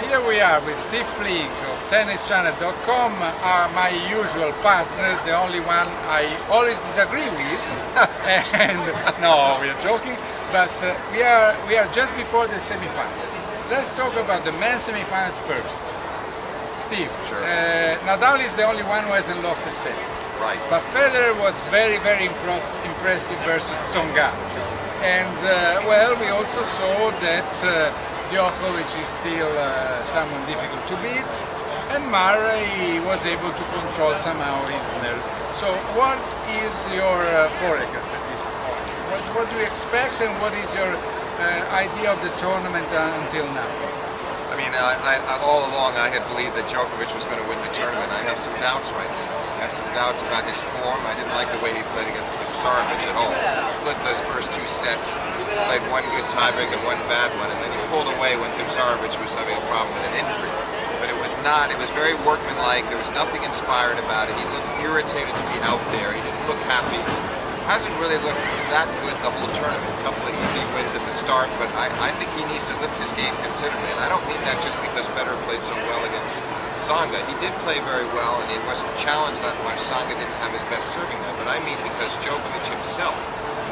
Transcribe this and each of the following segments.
here we are with Steve Flink of TennisChannel.com, my usual partner, the only one I always disagree with. And no, we are joking, but we are just before the semifinals. Let's talk about the men's semifinals first. Steve, sure. Nadal is the only one who hasn't lost a set. Right. But Federer was very impressive versus Tsonga. And well, we also saw that Djokovic is still someone difficult to beat, and Murray was able to control somehow Isner. So what is your forecast at this point? What do you expect, and what is your idea of the tournament until now? I mean, all along I had believed that Djokovic was going to win the tournament. I have some doubts right now. I have some doubts about his form. I didn't like the way he played against Steve at all. Split those first two sets, played one good tiebreak and one bad one, and then he pulled away when Steve was having a problem with an injury. But it was very workmanlike. There was nothing inspired about it. He looked irritated to be out there. He didn't look happy. Hasn't really looked that good the whole tournament. A couple of easy wins at the start, but I think he needs to lift his game considerably. And I don't mean that just because Federer played so well against Tsonga. He did play very well, and he wasn't challenged that much. Tsonga didn't have his best serving net, but I mean because Djokovic himself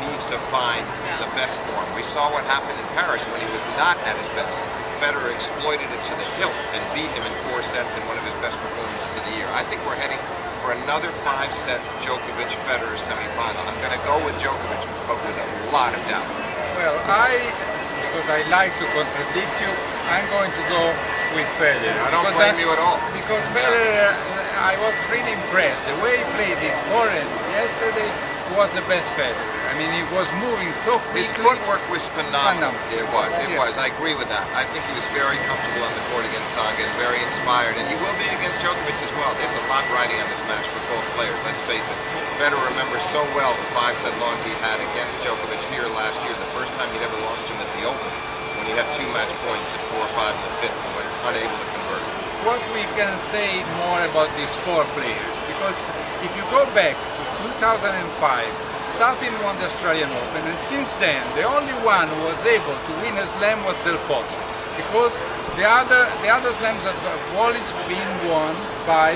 needs to find the best form. We saw what happened in Paris when he was not at his best. Federer exploited it to the hilt and beat him in 4 sets in one of his best performances of the year. I think we're heading for another 5-set Djokovic-Federer semifinal. I'm going to go with Djokovic, but with a lot of doubt. Well, because I like to contradict you, I'm going to go with Federer. I don't blame you at all. Because Federer, I was really impressed. The way he played his forehand yesterday was the best Federer. I mean, he was moving so quickly. His footwork was phenomenal. It was. I agree with that. I think he was very comfortable on the court against Tsonga and very inspired, and he will be against Djokovic as well. There's a lot riding on this match for both players, let's face it. Federer remembers so well the 5-set loss he had against Djokovic here last year, the first time he'd ever lost to him at the Open, when he had 2 match points at 4-5 in the 5th and went unable to convert. What we can say more about these 4 players, because if you go back to 2005, Sapin won the Australian Open, and since then the only one who was able to win a slam was Del Potro, because the other slams have always been won by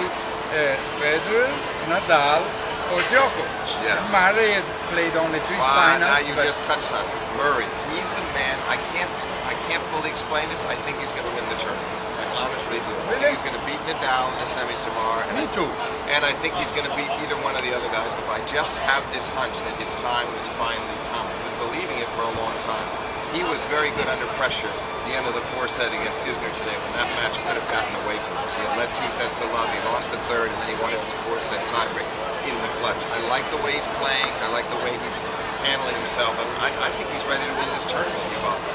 Federer, Nadal, or Djokovic. Yes. Murray has played only 3 finals. Now you just touched on it. Murray, he's the man. I can't fully explain this. I think he's going to win the tournament. I honestly do. I think he's going to beat Nadal in the semis tomorrow. Me too. And I think he's going to beat either one of the other guys. If I just have this hunch that his time was finally come, I've been believing it for a long time. He was very good under pressure at the end of the 4th set against Isner today, when that match could have gotten away from him. He had led 2 sets to love. He lost the 3rd, and then he won it in the 4th set tiebreak in the clutch. I like the way he's playing. I like the way he's handling himself. And I think he's ready to win this tournament, Ubaldo.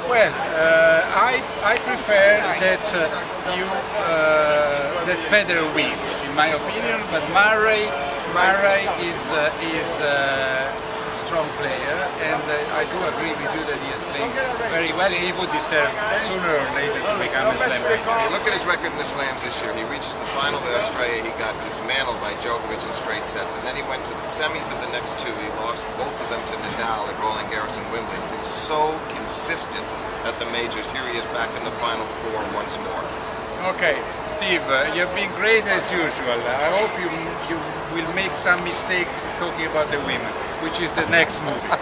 Well, I prefer that that Federer wins, in my opinion. But Murray is a strong player, and I do agree with you that he is playing very well, and he would deserve sooner or later to become a slam winner. Look at his record in the slams this year. He reaches the final of Australia. He got dismantled by Djokovic in straight sets, and then he went to the semis of the next 2. He lost both of them to Nadal at Roland Garros and Wimbledon. He's been so consistent at the majors. Here he is back in the final 4 once more. Okay, Steve, you've been great as usual. I hope you will make some mistakes talking about the women, which is the next movie.